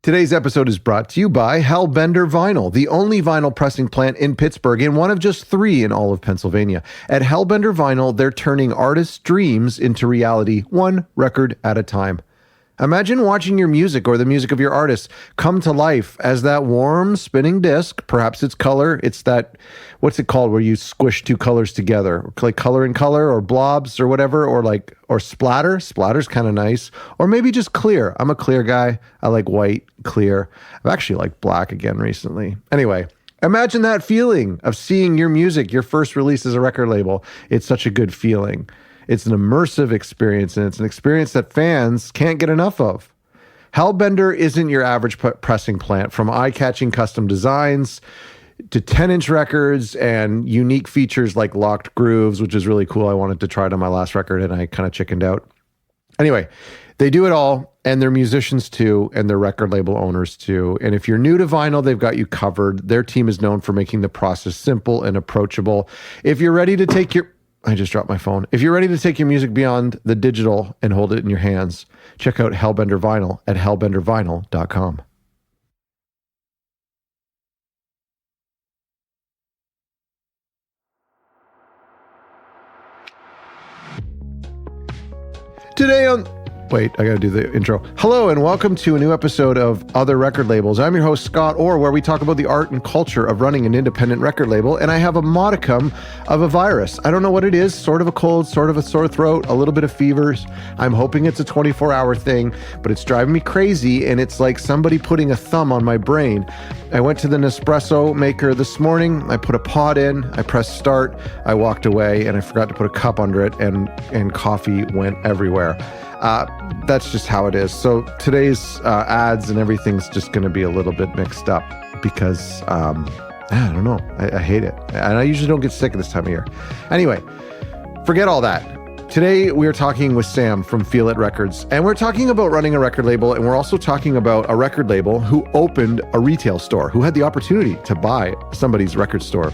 Today's episode is brought to you by Hellbender Vinyl, the only vinyl pressing plant in Pittsburgh and one of just 3 in all of Pennsylvania. At Hellbender Vinyl, they're turning artists' dreams into reality, one record at a time. Imagine watching your music or the music of your artist come to life as that warm spinning disc. Perhaps it's color. It's that, what's it called, where you squish 2 colors together, like color in color or blobs or whatever, or splatter. Splatter's kind of nice. Or maybe just clear. I'm a clear guy. I like white, clear. I've actually liked black again recently. Anyway, imagine that feeling of seeing your music, your first release as a record label. It's such a good feeling. It's an immersive experience, and it's an experience that fans can't get enough of. Hellbender isn't your average pressing plant. From eye-catching custom designs to 10-inch records and unique features like locked grooves, which is really cool. I wanted to try it on my last record, and I kind of chickened out. Anyway, they do it all, and they're musicians too, and they're record label owners too. And if you're new to vinyl, they've got you covered. Their team is known for making the process simple and approachable. If you're ready to take your... I just dropped my phone. If you're ready to take your music beyond the digital and hold it in your hands, check out Hellbender Vinyl at hellbendervinyl.com. Today on... Wait, I gotta do the intro. Hello and welcome to a new episode of Other Record Labels. I'm your host, Scott Orr, where we talk about the art and culture of running an independent record label, and I have a modicum of a virus. I don't know what it is, sort of a cold, sort of a sore throat, a little bit of fevers. I'm hoping it's a 24-hour thing, but it's driving me crazy, and it's like somebody putting a thumb on my brain. I went to the Nespresso maker this morning, I put a pod in, I pressed start, I walked away, and I forgot to put a cup under it, and coffee went everywhere. That's just how it is. So today's ads and everything's just going to be a little bit mixed up because, I don't know. I hate it. And I usually don't get sick at this time of year. Anyway, forget all that. Today, we're talking with Sam from Feel It Records, and we're talking about running a record label, and we're also talking about a record label who opened a retail store, who had the opportunity to buy somebody's record store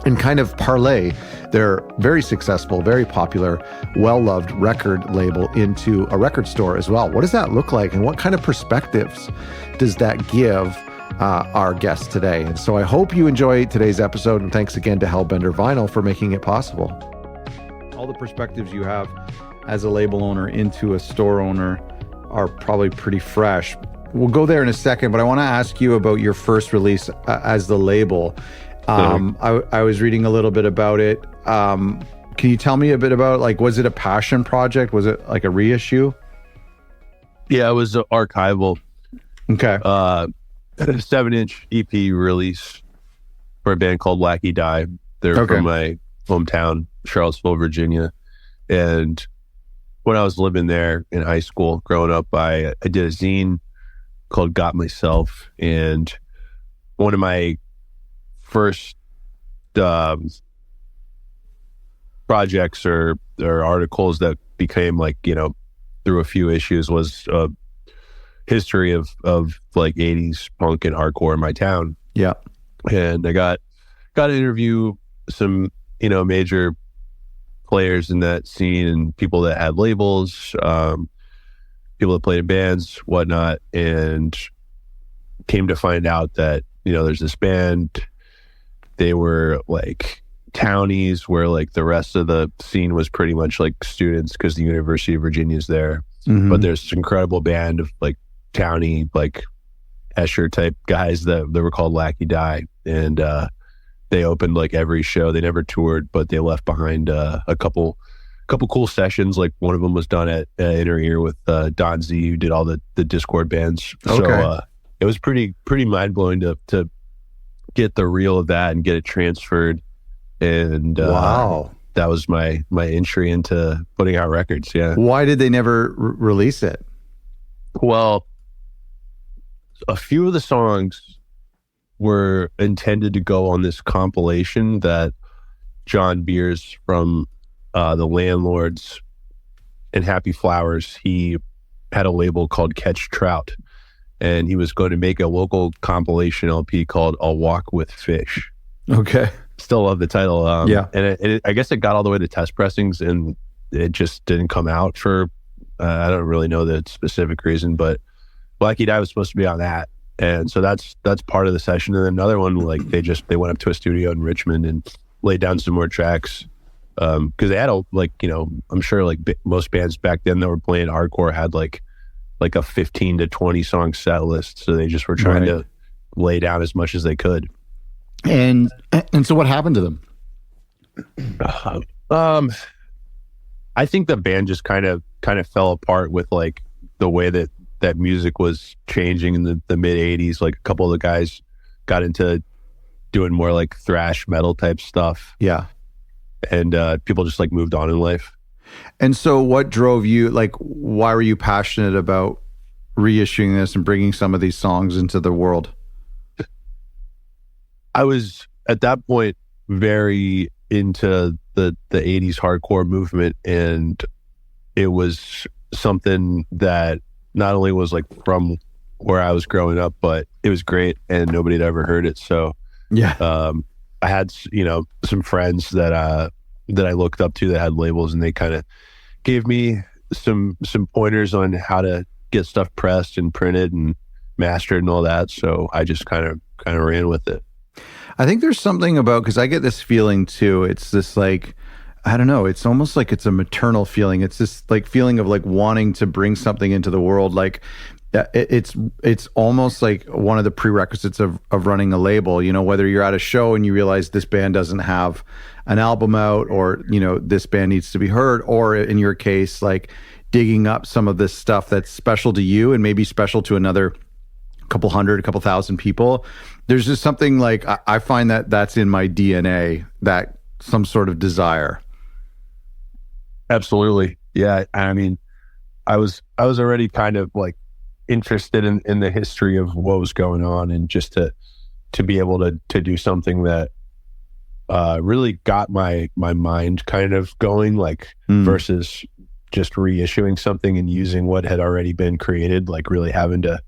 and kind of parlay their very successful, very popular, well-loved record label into a record store as well. What does that look like, and what kind of perspectives does that give our guests today? And so I hope you enjoy today's episode, and thanks again to Hellbender Vinyl for making it possible. All the perspectives you have as a label owner into a store owner are probably pretty fresh. We'll go there in a second, but I want to ask you about your first release as the label. I was reading a little bit about it. Can you tell me a bit about, like, was it a passion project? Was it like a reissue? Yeah, it was an archival. Okay. A 7-inch EP release for a band called Wacky Die. They're from my hometown, Charlottesville, Virginia. And when I was living there in high school, growing up, I did a zine called Got Myself. And one of my first projects or articles that became, like, you know, through a few issues was a history of like 80s punk and hardcore in my town. Yeah. And I got to interview some, you know, major players in that scene and people that had labels, people that played in bands, whatnot, and came to find out that, you know, there's this band. They were like townies where, like, the rest of the scene was pretty much like students because the University of Virginia is there. Mm-hmm. But there's this incredible band of like townie, like Escher type guys that were called Wacky Die. And they opened like every show. They never toured, but they left behind a couple cool sessions. Like one of them was done at Inner Ear with Don Z, who did all the Discord bands. Okay. So it was pretty mind-blowing to get the reel of that and get it transferred. And wow, that was my entry into putting out records. Yeah. Why did they never release it? Well, a few of the songs were intended to go on this compilation that John Beers from the Landlords and Happy Flowers, he had a label called Catch Trout, and he was going to make a local compilation LP called I'll Walk with Fish. Okay. Still love the title. Yeah. And I guess it got all the way to test pressings, and it just didn't come out for, I don't really know the specific reason, but Blackie Die was supposed to be on that. And so that's part of the session. And then another one, like they went up to a studio in Richmond and laid down some more tracks. Cause they had I'm sure like most bands back then that were playing hardcore had like a 15 to 20 song set list. So they just were trying to lay down as much as they could. And so what happened to them? I think the band just kind of fell apart with like the way that music was changing in the mid 80s. Like a couple of the guys got into doing more like thrash metal type stuff. Yeah. And people just like moved on in life. And so what drove you, like, why were you passionate about reissuing this and bringing some of these songs into the world? I was at that point very into the 80s hardcore movement, and it was something that not only was like from where I was growing up, but it was great and nobody had ever heard it. So yeah, I had, some friends that I looked up to that had labels, and they kind of gave me some pointers on how to get stuff pressed and printed and mastered and all that. So I just kind of ran with it. I think there's something about, because I get this feeling too. It's this like, I don't know, it's almost like it's a maternal feeling. It's this like feeling of like wanting to bring something into the world. Like it's almost like one of the prerequisites of running a label, whether you're at a show and you realize this band doesn't have an album out, or, this band needs to be heard, or in your case, like digging up some of this stuff that's special to you and maybe special to another couple thousand people. There's just something like, I find that that's in my DNA, that some sort of desire. Absolutely. Yeah. I mean, I was already kind of like interested in the history of what was going on, and just to be able to do something that really got my mind kind of going, like versus just reissuing something and using what had already been created, like really having to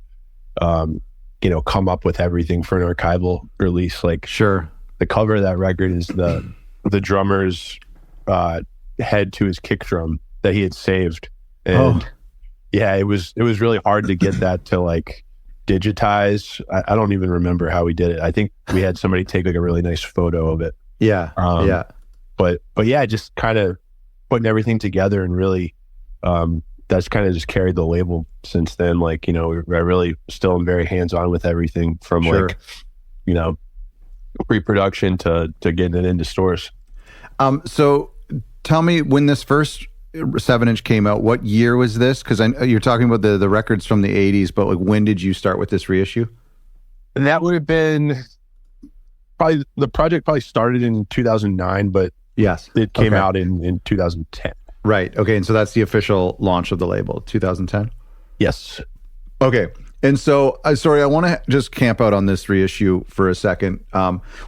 come up with everything for an archival release. Like, sure, the cover of that record is the drummer's head to his kick drum that he had saved, and yeah, it was really hard to get that to like digitize. I don't even remember how we did it. I think we had somebody take like a really nice photo of it. Yeah. But yeah, just kind of putting everything together, and really that's kind of just carried the label since then. Like, I really still am very hands-on with everything from like, pre-production to getting it into stores. So tell me, when this first 7-inch came out, what year was this? Because you're talking about the records from the 80s, but like, when did you start with this reissue? And that would have been the project probably started in 2009, but yes, it came out in 2010. Right. Okay. And so that's the official launch of the label, 2010? Yes. Okay. And so, sorry, I want to just camp out on this reissue for a second.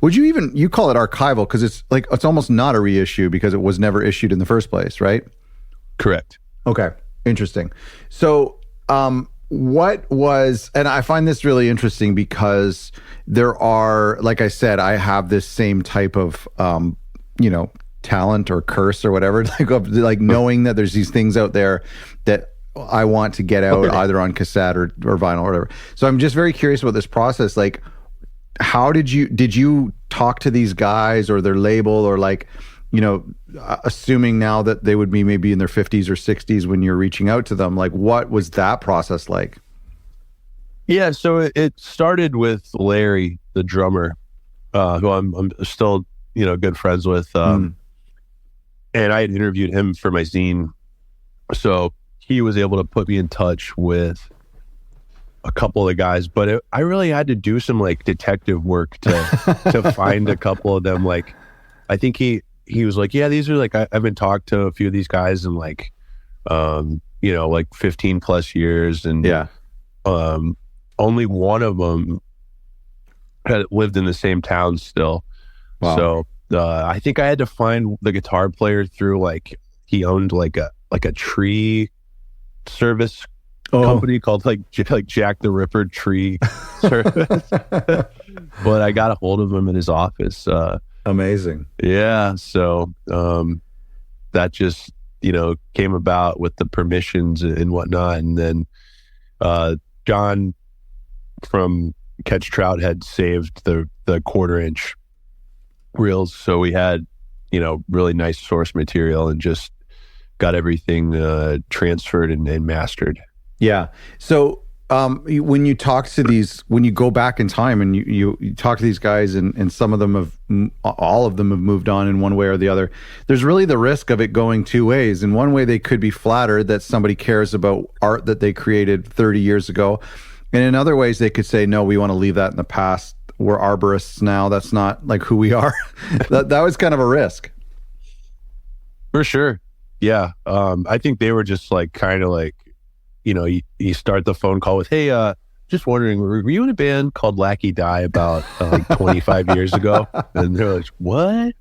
Would you call it archival? Because it's almost not a reissue because it was never issued in the first place, right? Correct. Okay. Interesting. So, what was, and I find this really interesting because there are, like I said, I have this same type of, talent or curse or whatever, like knowing that there's these things out there that I want to get out either on cassette or vinyl or whatever. So I'm just very curious about this process. Like, how did you talk to these guys or their label, or like, assuming now that they would be maybe in their 50s or 60s when you're reaching out to them, like what was that process like? Yeah, so it started with Larry, the drummer, who I'm still, good friends with. And I had interviewed him for my zine. So he was able to put me in touch with a couple of the guys, but I really had to do some like detective work to find a couple of them. Like, I think he was like, yeah, these are like, I've been talking to a few of these guys in like, like 15 plus years. And only one of them had lived in the same town still. Wow. So I think I had to find the guitar player through like, he owned like a tree service company called like Jack the Ripper Tree Service. But I got a hold of him in his office. Amazing. Yeah. So that just, came about with the permissions and whatnot. And then John from Catch Trout had saved the 1/4-inch reels, so we had, you know, really nice source material and just got everything transferred and mastered. Yeah. So when you talk to these, when you go back in time and you talk to these guys, and some of them all of them have moved on in one way or the other, there's really the risk of it going two ways. In one way, they could be flattered that somebody cares about art that they created 30 years ago. And in other ways, they could say, no, we want to leave that in the past. We're arborists now. That's not like who we are. that was kind of a risk. For sure. Yeah. I think they were just like, kind of like, you know, you start the phone call with, hey, just wondering, were you in a band called Lackey Die about like 25 years ago? And they're like, what?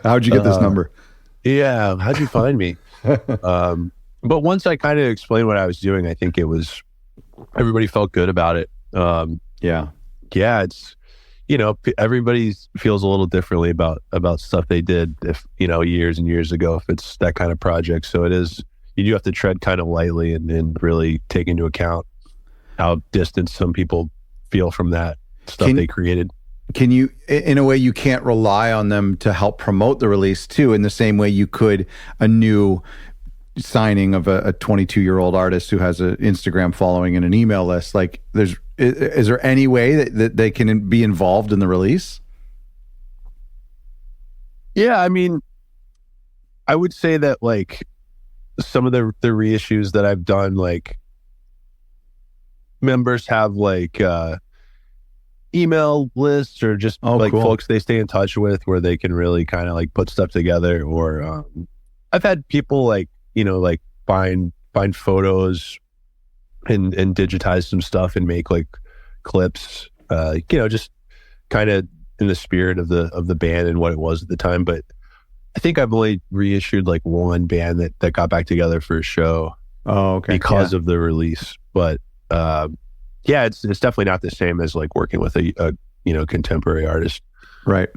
How'd you get this number? Yeah. How'd you find me? But once I kind of explained what I was doing, I think everybody felt good about it. Yeah. It's, you know, everybody feels a little differently about stuff they did, if, you know, years and years ago, if it's that kind of project. So you do have to tread kind of lightly and really take into account how distant some people feel from that stuff they created. Can you, in a way, you can't rely on them to help promote the release too, in the same way you could a new signing of a 22-year-old artist who has an Instagram following and an email list? Like, is there any way that they can be involved in the release? Yeah, I mean, I would say that like some of the reissues that I've done, like members have like email lists or just cool. Folks they stay in touch with where they can really kind of like put stuff together. Or I've had people like, you know, like find photos and digitize some stuff and make like clips, you know, just kind of in the spirit of the band and what it was at the time. But I think I've only reissued like one band that got back together for a show. Oh, okay. Because of the release. But yeah, it's definitely not the same as like working with a you know, contemporary artist. Right.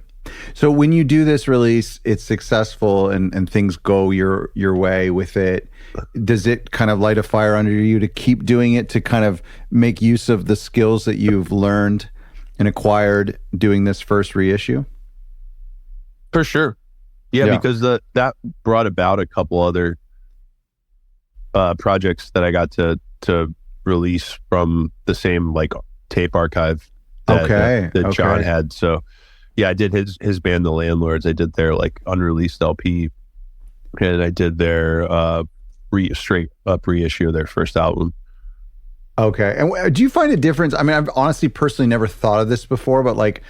So when you do this release, it's successful and things go your way with it. Does it kind of light a fire under you to keep doing it, to kind of make use of the skills that you've learned and acquired doing this first reissue? For sure. Yeah. Because that brought about a couple other projects that I got to release from the same like tape archive that John had. So yeah, I did his band, The Landlords. I did their like unreleased LP, and I did their straight up reissue of their first album. Okay. And do you find a difference? I mean, I've honestly personally never thought of this before, but like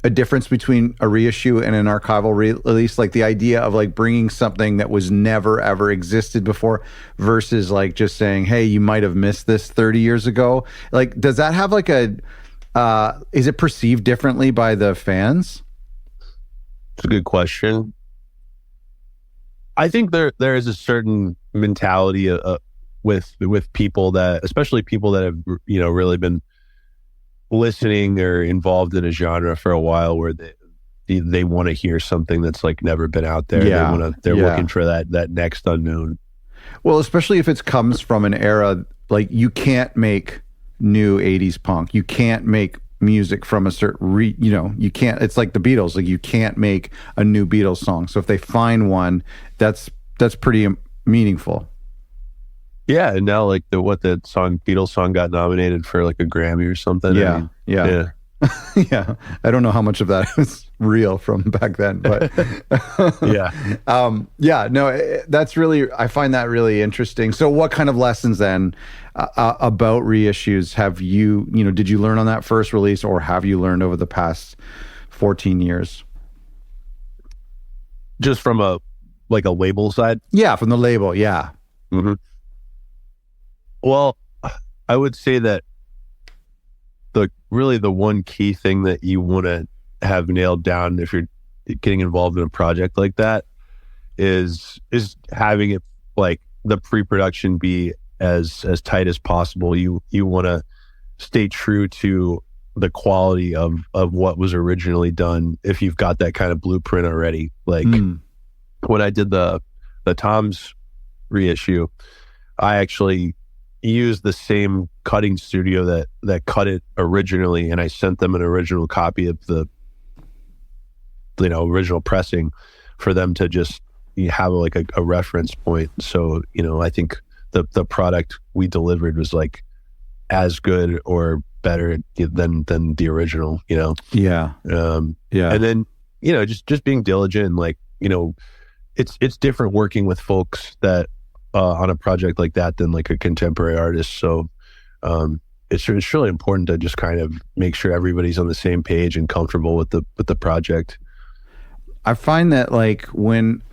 a difference between a reissue and an archival release, like the idea of like bringing something that was never ever existed before versus like just saying, hey, you might have missed this 30 years ago. Like, does that have like is it perceived differently by the fans? It's a good question. I think there is a certain mentality with people that, especially people that have, you know, really been listening or involved in a genre for a while, where they want to hear something that's like never been out there. Yeah. They're looking for that next unknown. Well, especially if it comes from an era, like you can't make new 80s punk. You can't make music from a certain you can't, it's like the Beatles, like you can't make a new Beatles song. So if they find one, that's pretty meaningful. Yeah, and now like the Beatles song got nominated for like a Grammy or something. Yeah, I mean, yeah. Yeah. I don't know how much of that was real from back then, but yeah. No, that's really, I find that really interesting. So what kind of lessons then about reissues have did you learn on that first release, or have you learned over the past 14 years? Just from a label side? Yeah, from the label. Yeah. Mm-hmm. Well, I would say that the one key thing that you want to have nailed down if you're getting involved in a project like that is having it, like, the pre-production be as tight as possible. You want to stay true to the quality of what was originally done if you've got that kind of blueprint already. Like when I did the Tom's reissue, I actually used the same cutting studio that cut it originally, and I sent them an original copy of the original pressing for them to just have like a reference point. So I think the product we delivered was like as good or better than the original. Yeah. Yeah. And then just being diligent, and like it's different working with folks that on a project like that than like a contemporary artist. So it's really important to just kind of make sure everybody's on the same page and comfortable with the project. I find that like when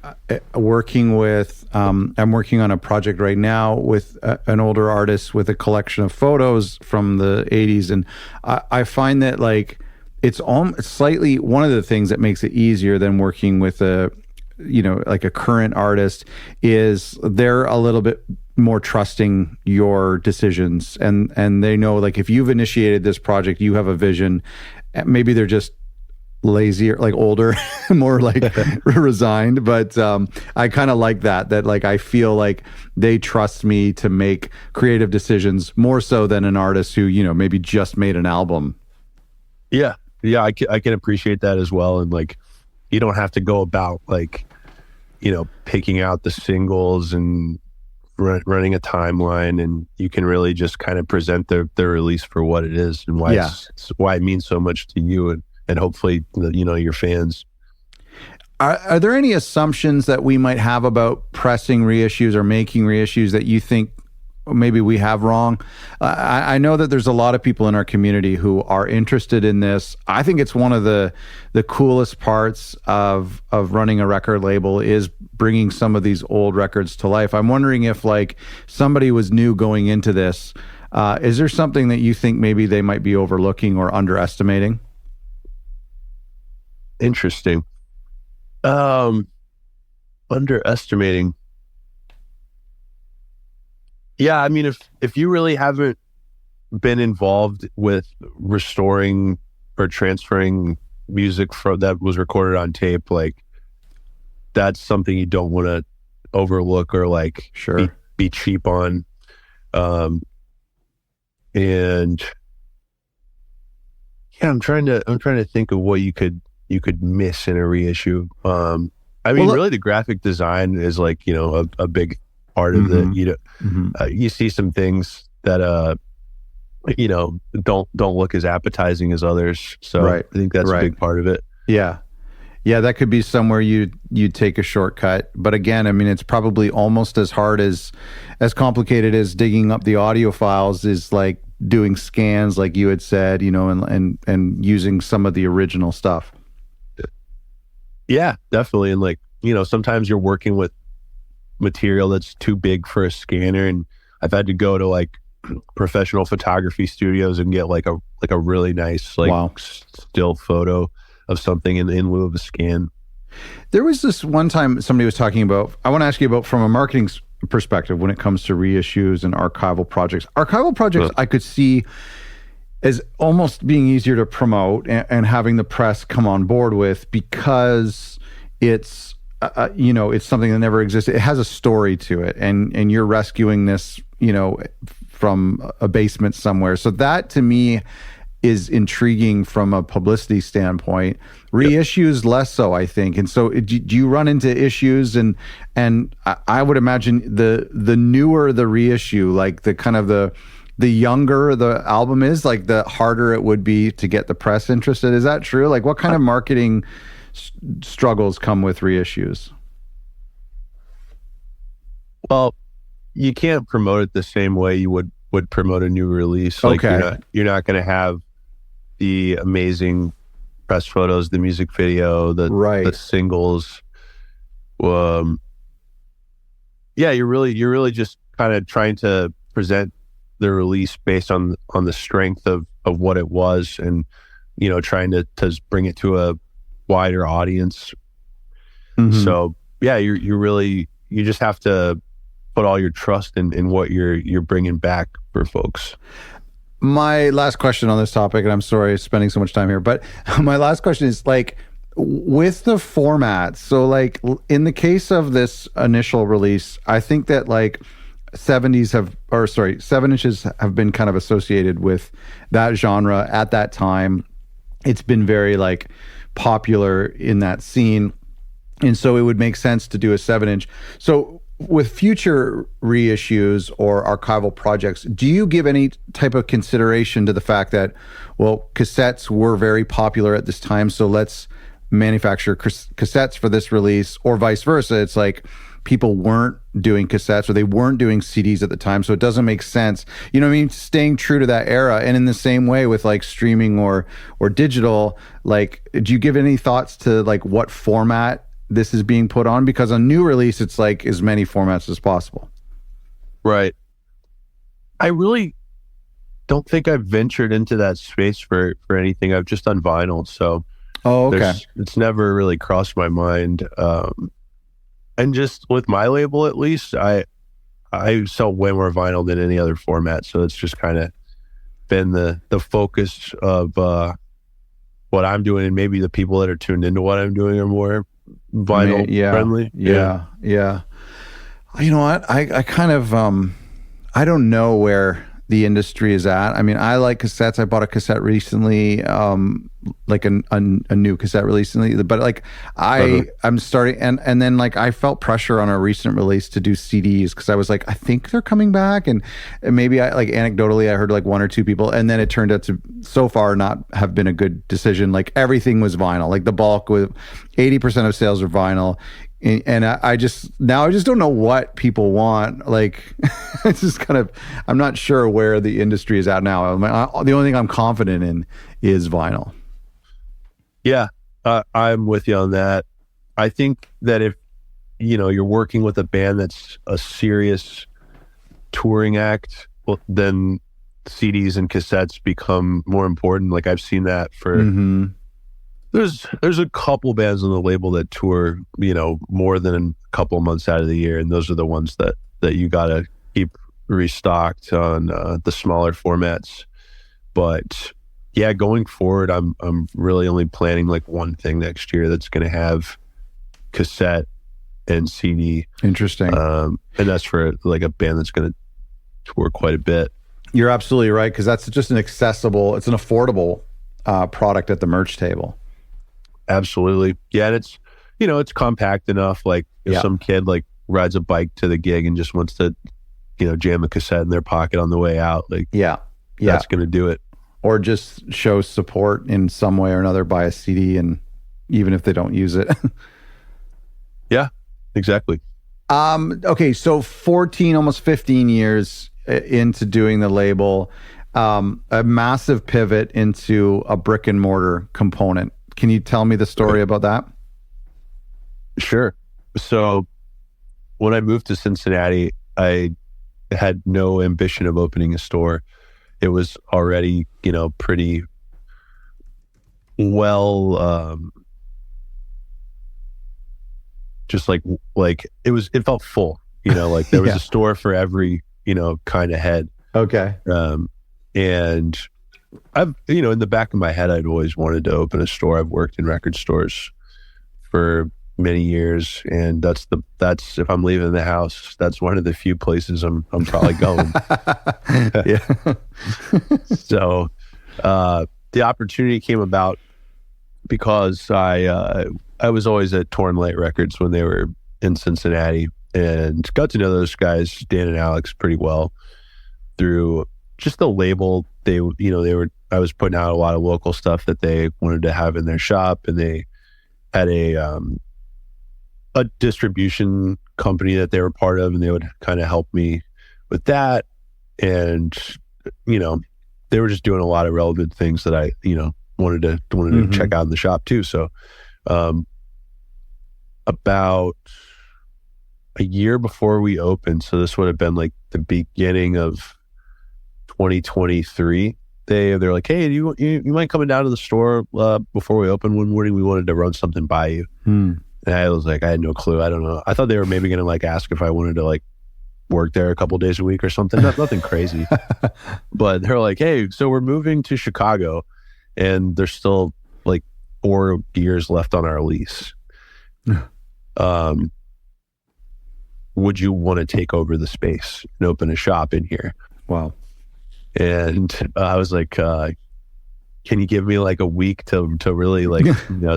working with, I'm working on a project right now with an older artist with a collection of photos from the 80s. And I find that like it's slightly one of the things that makes it easier than working with like a current artist is they're a little bit more trusting your decisions. And they know like if you've initiated this project, you have a vision. Maybe they're just lazier, like older, more like resigned, but I kind of like that like I feel like they trust me to make creative decisions more so than an artist who maybe just made an album. Yeah I can appreciate that as well. And like you don't have to go about like picking out the singles and running a timeline, and you can really just kind of present their release for what it is and why why it means so much to you and hopefully your fans. Are there any assumptions that we might have about pressing reissues or making reissues that you think maybe we have wrong? I know that there's a lot of people in our community who are interested in this. I think it's one of the coolest parts of running a record label is bringing some of these old records to life. I'm wondering if like somebody was new going into this, is there something that you think maybe they might be overlooking or underestimating? Interesting. Underestimating. Yeah, I mean, if you really haven't been involved with restoring or transferring music that was recorded on tape, like that's something you don't want to overlook or like be cheap on. And yeah, I'm trying to think of what you could miss in a reissue. I mean, really the graphic design is like, a big part of it. You see some things that don't look as appetizing as others. So I think that's a big part of it. Yeah, that could be somewhere you take a shortcut. But again, I mean, it's probably almost as hard as complicated as digging up the audio files is like doing scans, like you had said, and using some of the original stuff. Yeah, definitely. And like, sometimes you're working with material that's too big for a scanner, and I've had to go to like professional photography studios and get like a really nice still photo of something in lieu of a scan. There was this one time somebody was talking about, I want to ask you about from a marketing perspective when it comes to reissues and archival projects. Archival projects I could see as almost being easier to promote and having the press come on board with because it's it's something that never existed. It has a story to it, and you're rescuing this from a basement somewhere. So that to me is intriguing from a publicity standpoint. Reissues less so, I think. And so do you run into issues? And I would imagine the newer the reissue, like the kind of the younger the album is, like the harder it would be to get the press interested. Is that true? Like what kind of marketing struggles come with reissues? Well, you can't promote it the same way you would promote a new release. Like you're not going to have the amazing press photos, the music video, the singles. You're really just kind of trying to present the release based on the strength of what it was, and trying to bring it to a wider audience. So you just have to put all your trust in what you're bringing back for folks. My last question on this topic, and I'm sorry spending so much time here, but my last question is like with the format. So like in the case of this initial release, I think that like 7 inches have been kind of associated with that genre at that time. It's been very like popular in that scene. And so it would make sense to do a 7-inch. So with future reissues or archival projects, do you give any type of consideration to the fact that, well, cassettes were very popular at this time, so let's manufacture cassettes for this release, or vice versa? It's like people weren't doing cassettes or they weren't doing CDs at the time, so it doesn't make sense. You know what I mean? Staying true to that era. And in the same way with like streaming or digital, like, do you give any thoughts to like what format this is being put on? Because on new release, it's like as many formats as possible. Right. I really don't think I've ventured into that space for anything. I've just done vinyl. So it's never really crossed my mind. And just with my label, at least, I sell way more vinyl than any other format. So it's just kind of been the focus of what I'm doing, and maybe the people that are tuned into what I'm doing are more vinyl friendly. Yeah. You know what? I kind of I don't know where the industry is at. I mean, I like cassettes. I bought a cassette recently, like a new cassette recently. But like I'm starting, and then like I felt pressure on a recent release to do CDs because I was like, I think they're coming back, and maybe I like anecdotally I heard like one or two people, and then it turned out to so far not have been a good decision. Like everything was vinyl. Like the bulk with 80% of sales are vinyl. And I just don't know what people want. Like, it's just kind of, I'm not sure where the industry is at now. The only thing I'm confident in is vinyl. Yeah, I'm with you on that. I think that if, you're working with a band that's a serious touring act, well, then CDs and cassettes become more important. Like I've seen that for... There's a couple bands on the label that tour, more than a couple of months out of the year, and those are the ones that you gotta keep restocked on the smaller formats. But yeah, going forward, I'm really only planning like one thing next year that's going to have cassette and CD. Interesting. And that's for like a band that's going to tour quite a bit. You're absolutely right, because that's just it's an affordable product at the merch table. Absolutely. Yeah. And it's, it's compact enough. Like if some kid like rides a bike to the gig and just wants to, jam a cassette in their pocket on the way out, like, that's going to do it. Or just show support in some way or another by a CD, and even if they don't use it. Yeah, exactly. Okay. So 14, almost 15 years into doing the label, a massive pivot into a brick and mortar component. Can you tell me the story about that? Sure. So when I moved to Cincinnati, I had no ambition of opening a store. It was already, pretty well, just like it felt full, like there was a store for every, kind of head. Okay. And I've, in the back of my head, I'd always wanted to open a store. I've worked in record stores for many years, and that's if I'm leaving the house, that's one of the few places I'm probably going. So, the opportunity came about because I was always at Torn Light Records when they were in Cincinnati, and got to know those guys, Dan and Alex, pretty well through just the label. I was putting out a lot of local stuff that they wanted to have in their shop, and they had a distribution company that they were part of, and they would kind of help me with that. And, they were just doing a lot of relevant things that I, wanted to check out in the shop too. So, about a year before we opened, so this would have been like the beginning of 2023, they're like, hey, you mind coming down to the store before we open one morning? We wanted to run something by you. And I was like, I had no clue. I don't know. I thought they were maybe going to like ask if I wanted to like work there a couple days a week or something. Nothing crazy. But they're like, hey, so we're moving to Chicago, and there's still like 4 years left on our lease. would you want to take over the space and open a shop in here? Wow. And I was like, can you give me like a week to really like,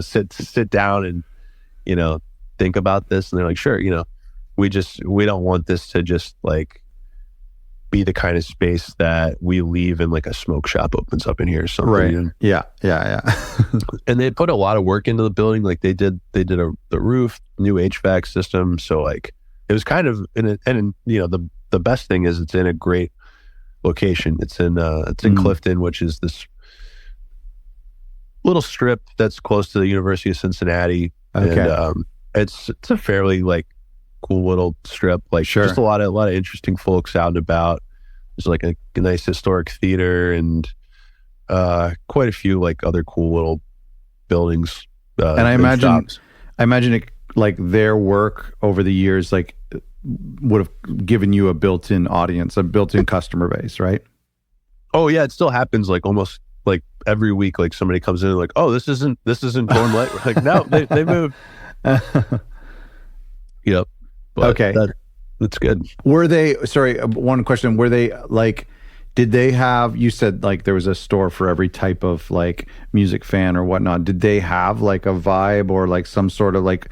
sit down and, think about this? And they're like, sure. We don't want this to just like be the kind of space that we leave and like a smoke shop opens up in here or something. Right. Yeah. And they put a lot of work into the building. Like they did the roof, new HVAC system. So like it was kind of the best thing is it's in a great location. It's in Clifton, which is this little strip that's close to the University of Cincinnati. Okay. And it's a fairly like cool little strip, like sure. Just a lot of interesting folks out and about. There's like a nice historic theater and quite a few like other cool little buildings. And I imagine it, like their work over the years, like would have given you a built-in audience, a built-in customer base, right? Oh yeah, it still happens like almost like every week. Like somebody comes in and like, oh, this isn't Torn Light. We're like, no, they moved. Yep. But okay. That's good. One question. Were they like, did they have, you said like there was a store for every type of like music fan or whatnot. Did they have like a vibe or like some sort of like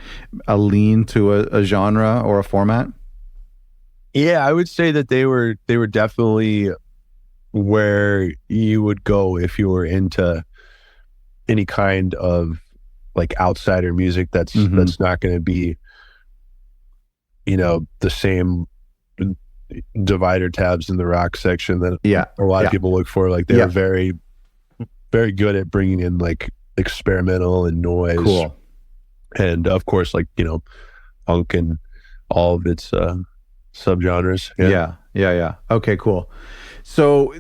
a lean to a genre or a format? Yeah, I would say that they were definitely where you would go if you were into any kind of like outsider music that's not going to be the same divider tabs in the rock section that a lot of people look for. Like they were very, very good at bringing in like experimental and noise. Cool. And of course, like, punk and all of its subgenres. Yeah. Okay, cool. So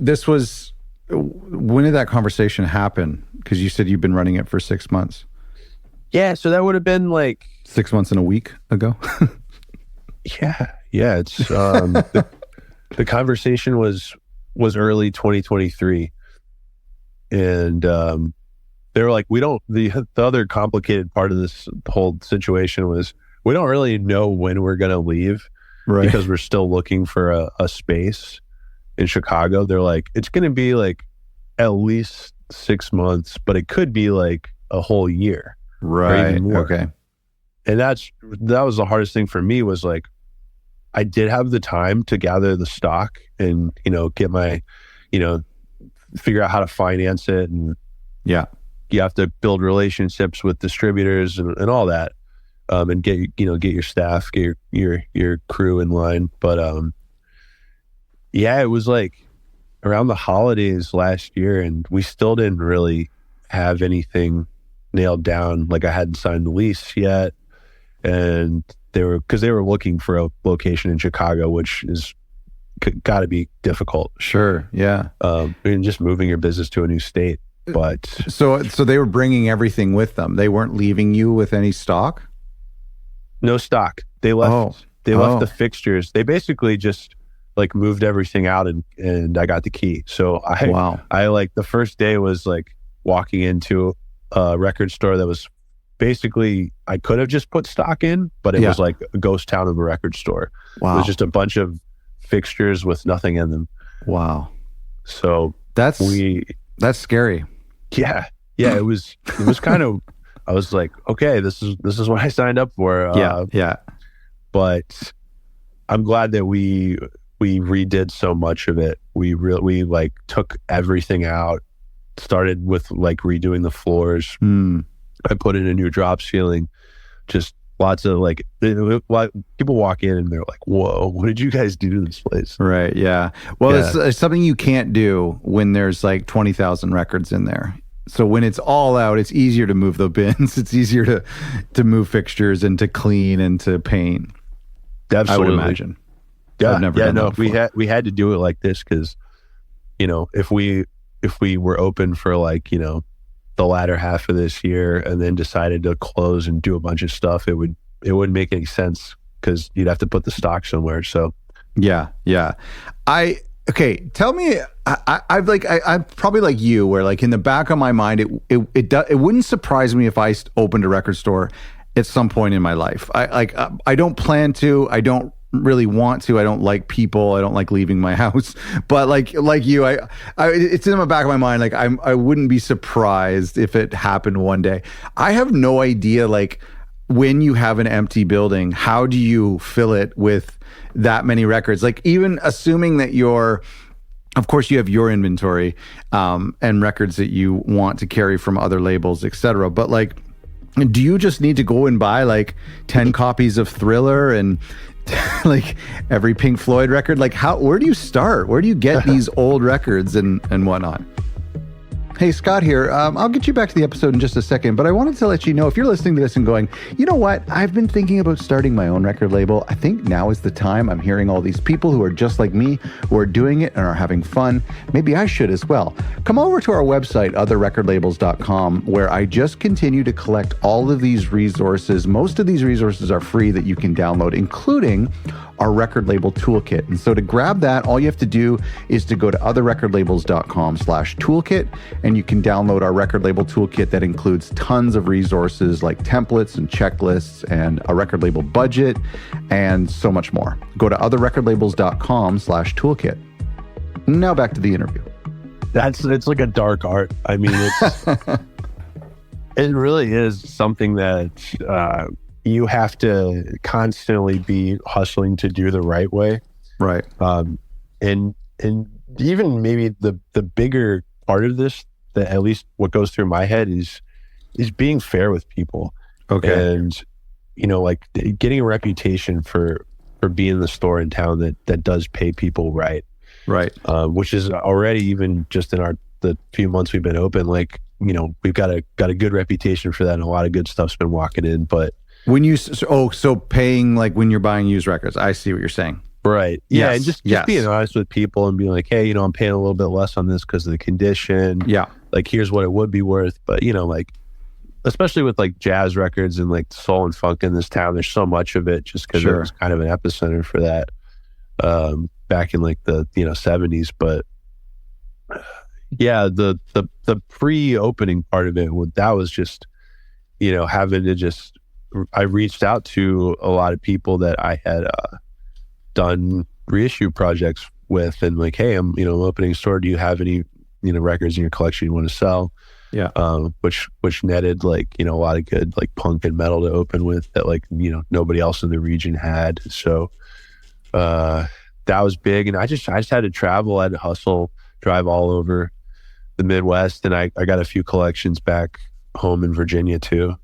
when did that conversation happen? Because you said you've been running it for 6 months. Yeah, so that would have been like 6 months and a week ago. Yeah. It's the conversation was early 2023, and they were like, we don't. The other complicated part of this whole situation was we don't really know when we're gonna leave, right? Because we're still looking for a space in Chicago. They're like, it's gonna be like at least 6 months, but it could be like a whole year, right? Or even more. Okay. And that was the hardest thing for me was like, I did have the time to gather the stock and, get my, figure out how to finance it. And you have to build relationships with distributors and all that. And get your staff, get your crew in line. But, it was like around the holidays last year and we still didn't really have anything nailed down. Like I hadn't signed the lease yet. And they were looking for a location in Chicago, which is got to be difficult. Sure. Yeah. And just moving your business to a new state. But so they were bringing everything with them. They weren't leaving you with any stock? No stock. They left. They left the fixtures. They basically just like moved everything out and I got the key. So I like the first day was like walking into a record store that was basically, I could have just put stock in, but it was like a ghost town of a record store. Wow. It was just a bunch of fixtures with nothing in them. Wow. So that's scary. Yeah. It was kind of, I was like, okay, this is what I signed up for. But I'm glad that we redid so much of it. We like took everything out, started with like redoing the floors. I put in a new drop ceiling, just lots of like, people walk in and they're like, whoa, what did you guys do to this place? Right. Yeah. Well, it's something you can't do when there's like 20,000 records in there. So when it's all out, it's easier to move the bins. It's easier to move fixtures and to clean and to paint. Absolutely. I would imagine. Yeah. I've never done that before. We had to do it like this because, if we were open for like, the latter half of this year and then decided to close and do a bunch of stuff, it wouldn't make any sense because you'd have to put the stock somewhere. So yeah. Tell me, I'm probably like you, where like in the back of my mind, it wouldn't surprise me if I opened a record store at some point in my life. I don't plan to. I don't really want to. I don't like people. I don't like leaving my house. But like you, I it's in the back of my mind. Like I wouldn't be surprised if it happened one day. I have no idea. Like when you have an empty building, how do you fill it with that many records? Like even assuming that of course, you have your inventory and records that you want to carry from other labels, etc. But like, do you just need to go and buy like 10 copies of Thriller and like every Pink Floyd record? Like where do you start? Where do you get these old records and whatnot? Hey, Scott here. I'll get you back to the episode in just a second, but I wanted to let you know, if you're listening to this and going, you know what? I've been thinking about starting my own record label. I think now is the time. I'm hearing all these people who are just like me, who are doing it and are having fun. Maybe I should as well. Come over to our website, otherrecordlabels.com, where I just continue to collect all of these resources. Most of these resources are free that you can download, including our record label toolkit. And so to grab that, all you have to do is to go to otherrecordlabels.com/toolkit, and you can download our record label toolkit that includes tons of resources like templates and checklists and a record label budget and so much more. Go to otherrecordlabels.com/toolkit. Now back to the interview. It's like a dark art. I mean, it really is something that you have to constantly be hustling to do the right way. Right. And even maybe the bigger part of this, that at least what goes through my head is being fair with people. Okay. And, like getting a reputation for being the store in town that does pay people right. Right. Which is already, even just in the few months we've been open, like, we've got a good reputation for that, and a lot of good stuff's been walking in. But when you, so paying, like when you're buying used records, I see what you're saying. Right. Yeah. Yes. And just Yes. being honest with people and being like, hey, I'm paying a little bit less on this because of the condition. Yeah. Like, here's what it would be worth. But, like, especially with like jazz records and like soul and funk in this town, there's so much of it just because it was kind of an epicenter for that back in like the, 70s. But yeah, the pre-opening part of it, that was just, having to just, I reached out to a lot of people that I had done reissue projects with, and like, hey, I'm opening a store. Do you have any records in your collection you want to sell? Yeah. Which netted like a lot of good like punk and metal to open with that like nobody else in the region had. So that was big, and I just had to travel. I had to hustle, drive all over the Midwest, and I got a few collections back home in Virginia too.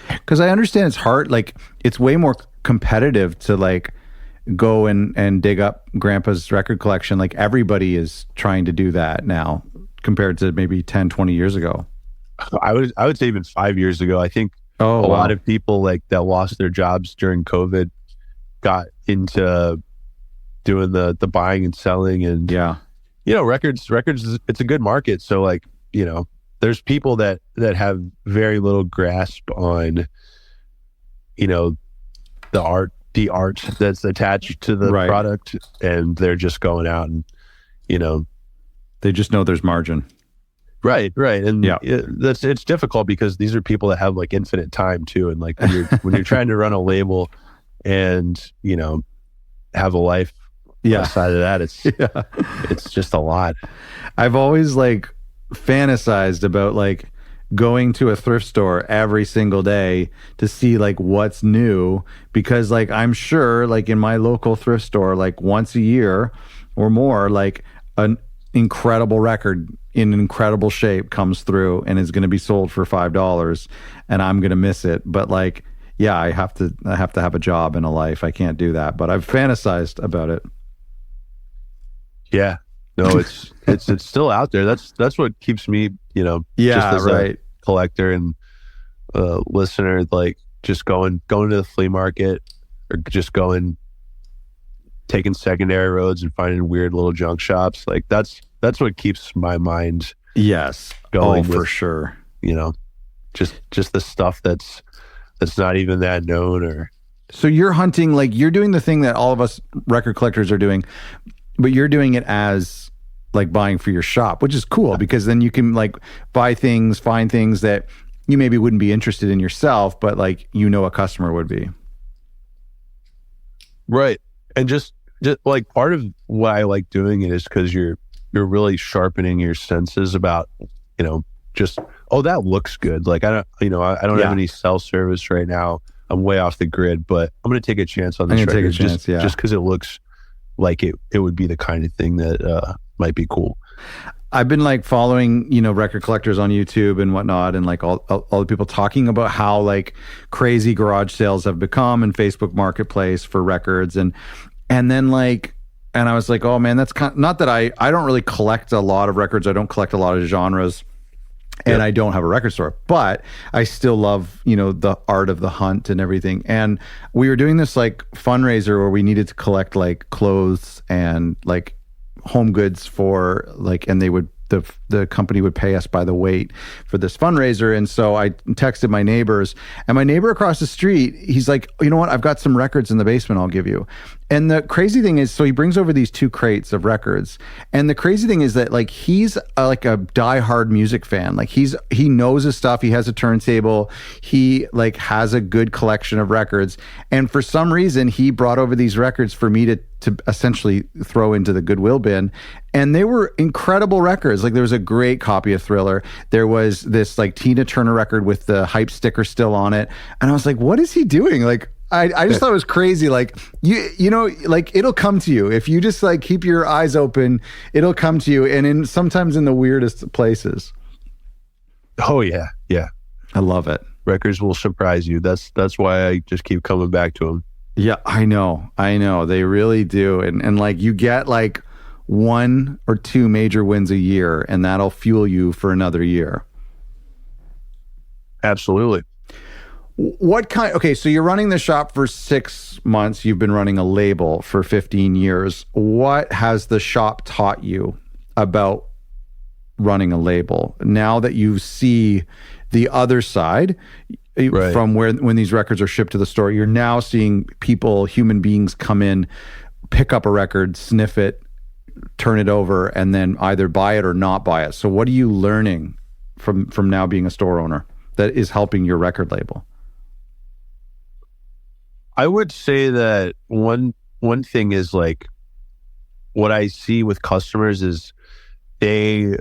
Because I understand it's hard. Like, it's way more competitive to like go and dig up grandpa's record collection. Like, everybody is trying to do that now compared to maybe 10, 20 years ago. I would say even 5 years ago. I think a lot of people like that lost their jobs during COVID got into doing the buying and selling, and records, it's a good market. So like, there's people that have very little grasp on, the art that's attached to the product, and they're just going out and, they just know there's margin. Right. And it's difficult because these are people that have like infinite time too. And like when you're trying to run a label and, have a life outside of that, it's just a lot. I've always like fantasized about like going to a thrift store every single day to see like what's new, because like I'm sure like in my local thrift store, like once a year or more, like an incredible record in incredible shape comes through and is going to be sold for $5, and I'm going to miss it. But like, yeah, I have to have a job and a life. I can't do that, but I've fantasized about it. Yeah. No, it's still out there. That's what keeps me, just as a collector and listener, like just going to the flea market, or just taking secondary roads and finding weird little junk shops. Like that's what keeps my mind going. For sure. Just the stuff that's not even that known. Or so you're hunting, like you're doing the thing that all of us record collectors are doing, but you're doing it as like buying for your shop, which is cool because then you can like buy things, find things that you maybe wouldn't be interested in yourself, but like a customer would be. Right. And just like part of why I like doing it is because you're really sharpening your senses about, just, oh, that looks good. Like I don't have any cell service right now. I'm way off the grid, but I'm going to take a chance on this record just because it looks like it would be the kind of thing that might be cool. I've been like following, record collectors on YouTube and whatnot, and like all the people talking about how like crazy garage sales have become and Facebook Marketplace for records, and then like, and I was like, oh man, that's not that I don't really collect a lot of records. I don't collect a lot of genres, and I don't have a record store, but I still love, the art of the hunt and everything. And we were doing this like fundraiser where we needed to collect like clothes and like home goods for like, and they would, the company would pay us by the weight for this fundraiser. And so I texted my neighbors, and my neighbor across the street, he's like, you know what? I've got some records in the basement I'll give you. And the crazy thing is, so he brings over these 2 crates of records. And the crazy thing is that like, he's like a diehard music fan. Like he knows his stuff. He has a turntable. He like has a good collection of records. And for some reason, he brought over these records for me to essentially throw into the Goodwill bin. And they were incredible records. Like there was a great copy of Thriller. There was this like Tina Turner record with the hype sticker still on it. And I was like, what is he doing? Like, I just thought it was crazy. Like like it'll come to you. If you just like keep your eyes open, it'll come to you. And sometimes in the weirdest places. Oh yeah. Yeah. I love it. Records will surprise you. That's why I just keep coming back to them. Yeah, I know. They really do. And like you get like 1 or 2 major wins a year, and that'll fuel you for another year. Absolutely. Okay, so you're running the shop for 6 months. You've been running a label for 15 years. What has the shop taught you about running a label now that you see the other side? Right. From when these records are shipped to the store, you're now seeing people, human beings come in, pick up a record, sniff it, turn it over, and then either buy it or not buy it. So what are you learning from now being a store owner that is helping your record label? I would say that one thing is like what I see with customers is if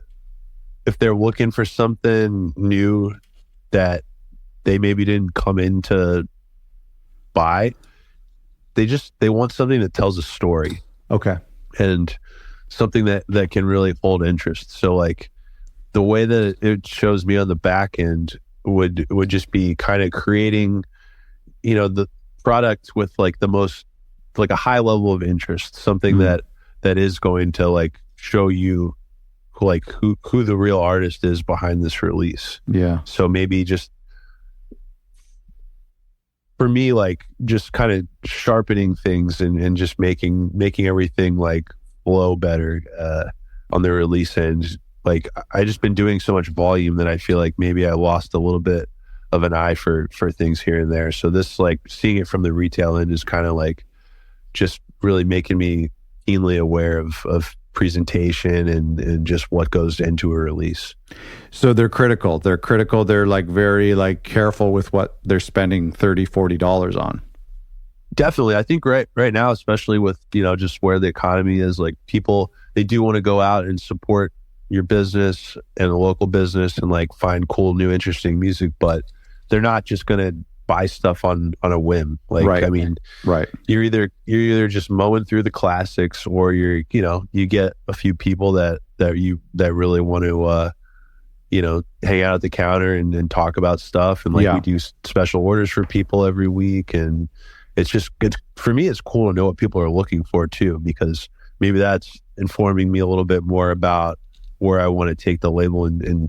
they're looking for something new that they maybe didn't come in to buy, they want something that tells a story. Okay. And something that can really hold interest. So like the way that it shows me on the back end would just be kind of creating, the product with like the most, like a high level of interest, something that is going to like show you like who the real artist is behind this release. Yeah. So maybe just for me, like just kind of sharpening things and just making everything like flow better on the release end. Like I just been doing so much volume that I feel like maybe I lost a little bit of an eye for things here and there. So this, like seeing it from the retail end, is kind of like just really making me keenly aware of presentation and just what goes into a release. So they're critical. They're like very like careful with what they're spending $30-$40 on. Definitely. I think right now, especially with, just where the economy is, like people, they do want to go out and support your business and a local business and like find cool, new, interesting music, but they're not just going to buy stuff on a whim. Like, right. I mean, right. You're either just mowing through the classics, or you get a few people that really want to, hang out at the counter and talk about stuff. And like, we do special orders for people every week. And it's for me, it's cool to know what people are looking for too, because maybe that's informing me a little bit more about where I want to take the label in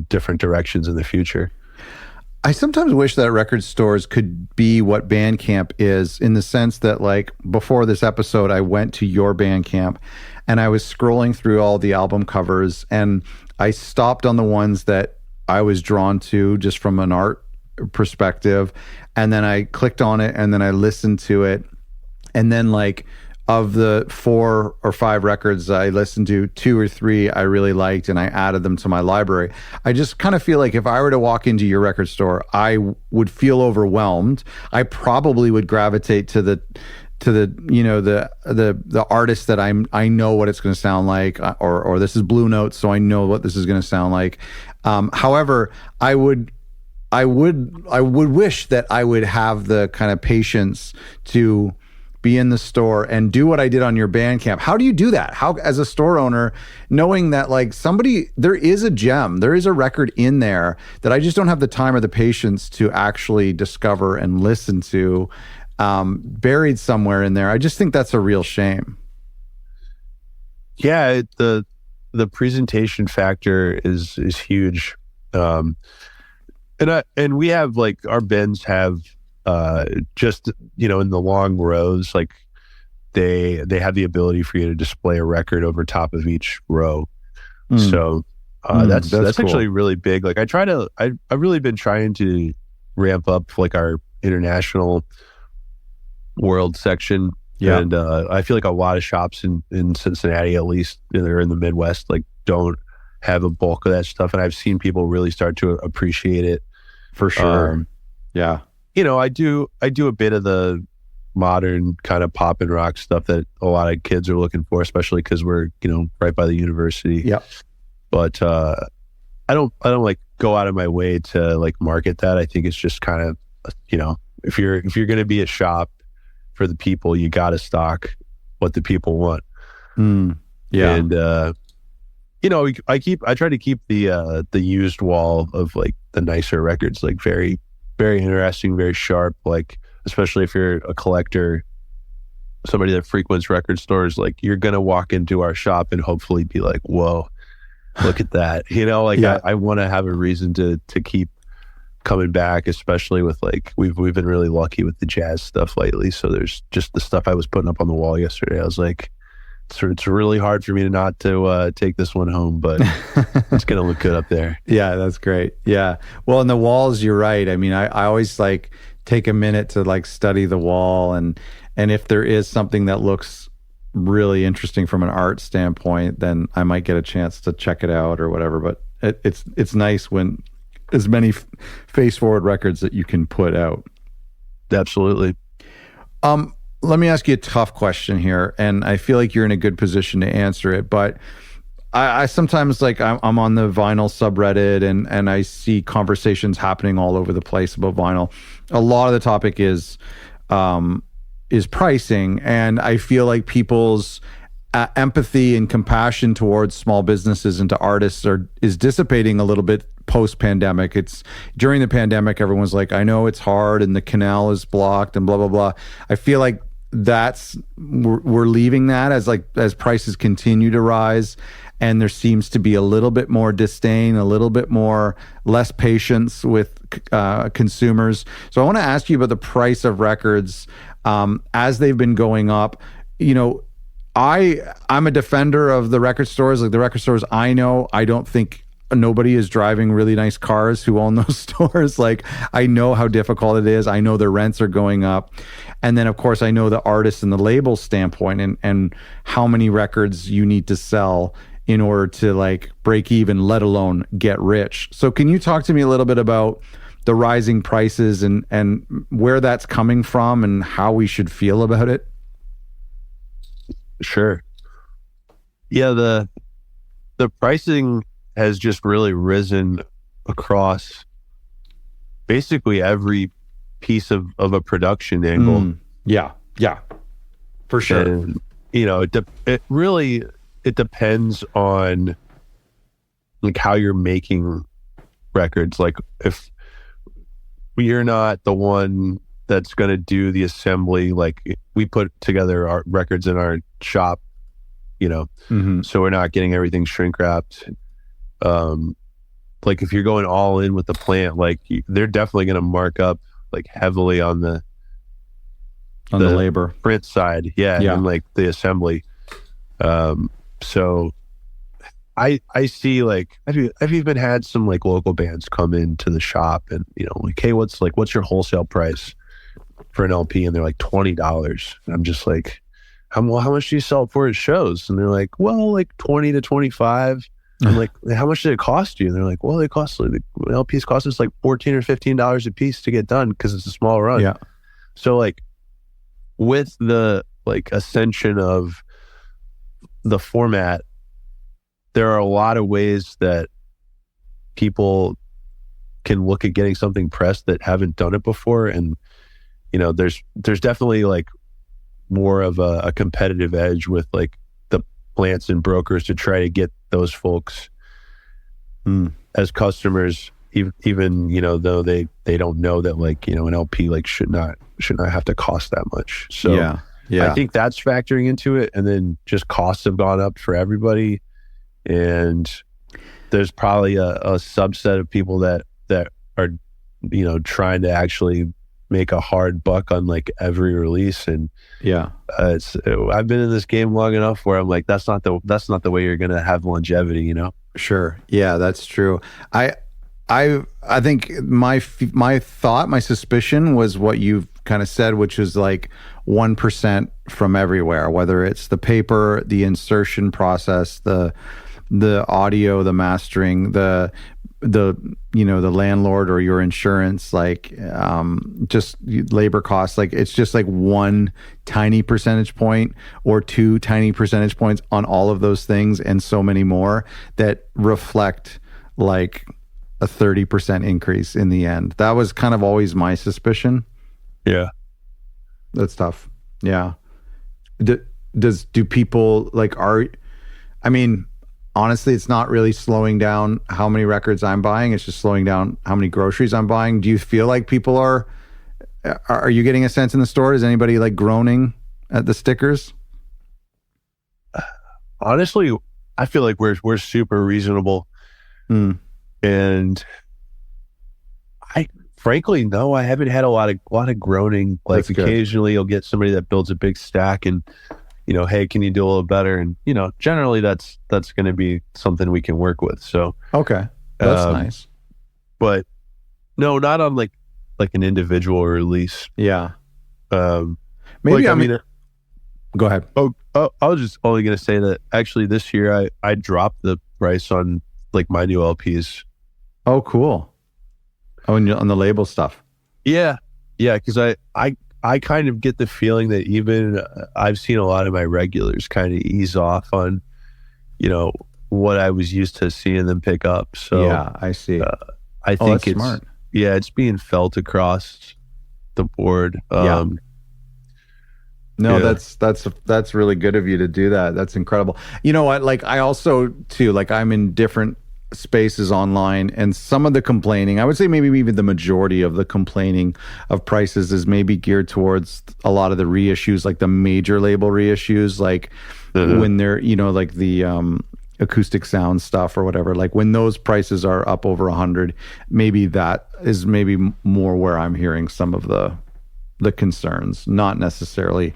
different directions in the future. I sometimes wish that record stores could be what Bandcamp is, in the sense that, like, before this episode, I went to your Bandcamp and I was scrolling through all the album covers, and I stopped on the ones that I was drawn to just from an art perspective. And then I clicked on it and then I listened to it. And then, like, of the 4 or 5 records I listened to, 2 or 3 I really liked, and I added them to my library. I just kind of feel like if I were to walk into your record store, I would feel overwhelmed. I probably would gravitate to to the, you know, the artist that I know what it's going to sound like, or this is Blue Note, so I know what this is going to sound like. However, I would wish that I would have the kind of patience to be in the store and do what I did on your Bandcamp. How do you do that? How, as a store owner, knowing that like there is a gem, there is a record in there that I just don't have the time or the patience to actually discover and listen to, buried somewhere in there. I just think that's a real shame. Yeah, the presentation factor is huge. And we have like our bins have just, you know, in the long rows, like they have the ability for you to display a record over top of each row. So that's cool. Actually really big. Like I've really been trying to ramp up like our international world section. Yeah. And I feel like a lot of shops in Cincinnati, at least, or in the Midwest, like don't have a bulk of that stuff. And I've seen people really start to appreciate it. For sure. Yeah. You know, I do a bit of the modern kind of pop and rock stuff that a lot of kids are looking for, especially because we're, you know, right by the university. Yeah. But I don't like go out of my way to like market that. I think it's just kind of, you know, if you're going to be a shop for the people, you got to stock what the people want. Yeah. And you know, I try to keep the used wall of like the nicer records like very, very interesting, very sharp. Like especially if you're a collector, somebody that frequents record stores, like you're gonna walk into our shop and hopefully be like, "Whoa, look at that!" You know, like I want to have a reason to keep coming back, especially with like we've been really lucky with the jazz stuff lately. So there's just the stuff I was putting up on the wall yesterday. I was like, it's really hard for me to not to take this one home, but it's gonna look good up there. Yeah, that's great. Yeah. Well, in the walls, you're right. I mean, I always like take a minute to like study the wall, and if there is something that looks really interesting from an art standpoint, then I might get a chance to check it out or whatever. But it's nice when as many face forward records that you can put out. Absolutely. Let me ask you a tough question here, and I feel like you're in a good position to answer it, but I sometimes like I'm on the vinyl subreddit and I see conversations happening all over the place about vinyl. A lot of the topic is pricing, and I feel like people's empathy and compassion towards small businesses and to artists is dissipating a little bit post-pandemic. It's during the pandemic, everyone's like, I know it's hard and the canal is blocked and blah blah blah. I feel like we're leaving that as prices continue to rise, and there seems to be a little bit more disdain, a little bit less patience with consumers. So I want to ask you about the price of records as they've been going up. You know, I'm a defender of the record stores. Like the record stores I know, I don't think nobody is driving really nice cars who own those stores. Like I know how difficult it is. I know their rents are going up. And then of course I know the artist and the label standpoint and how many records you need to sell in order to like break even, let alone get rich. So can you talk to me a little bit about the rising prices and where that's coming from and how we should feel about it? Sure. Yeah, the pricing has just really risen across basically every piece of a production angle. Yeah, for sure. And, you know, it depends on like how you're making records. Like if you're not the one that's going to do the assembly, like we put together our records in our shop, you know, so we're not getting everything shrink wrapped. Like if you're going all in with the plant, like they're definitely going to mark up like heavily on the labor print side. Yeah. And like the assembly. So I see like, I've even had some like local bands come into the shop and, you know, like, hey, what's your wholesale price for an LP? And they're like $20. And I'm just like, how much do you sell it for at shows? And they're like, well, like 20 to 25. I'm like, how much did it cost you? And they're like, well, they cost like, the LPs cost us like $14 or $15 a piece to get done because it's a small run. Yeah. So like, with the like ascension of the format, there are a lot of ways that people can look at getting something pressed that haven't done it before. And, you know, there's definitely like more of a competitive edge with like the plants and brokers to try to get those folks as customers, even, you know, though they don't know that like, you know, an LP like should not have to cost that much. So Yeah. I think that's factoring into it. And then just costs have gone up for everybody. And there's probably a subset of people that are, you know, trying to actually make a hard buck on like every release. And I've been in this game long enough where I'm like, that's not the way you're going to have longevity, you know? Sure. Yeah, that's true. I think my suspicion was what you've kind of said, which is like 1% from everywhere, whether it's the paper, the insertion process, the audio, the mastering, the you know, the landlord or your insurance, like just labor costs. Like it's just like one tiny percentage point or two tiny percentage points on all of those things and so many more that reflect like a 30% increase in the end. That was kind of always my suspicion. Yeah. That's tough. Yeah. Do people like I mean, honestly, it's not really slowing down how many records I'm buying. It's just slowing down how many groceries I'm buying. Do you feel like people are you getting a sense in the store? Is anybody like groaning at the stickers? Honestly, I feel like we're super reasonable. And I frankly, no, I haven't had a lot of groaning. Like That's good. Occasionally you'll get somebody that builds a big stack and, you know, hey, can you do a little better? And, you know, generally that's going to be something we can work with. So, okay. That's nice. But no, not on like an individual release. Yeah. Maybe like, go ahead. Oh, I was just only going to say that actually this year I dropped the price on like my new LPs. Oh, cool. Oh, and on the label stuff. Yeah. Because I kind of get the feeling that even I've seen a lot of my regulars kind of ease off on, you know, what I was used to seeing them pick up. So yeah, I see. I think it's smart. Yeah, it's being felt across the board. No, that's really good of you to do that. That's incredible. You know what? Like I also too, like I'm in different spaces online, and some of the complaining, I would say maybe even the majority of the complaining of prices is maybe geared towards a lot of the reissues, like the major label reissues, like when they're, you know, like the acoustic sound stuff or whatever, like when those prices are up over 100, maybe that is maybe more where I'm hearing some of the concerns, not necessarily,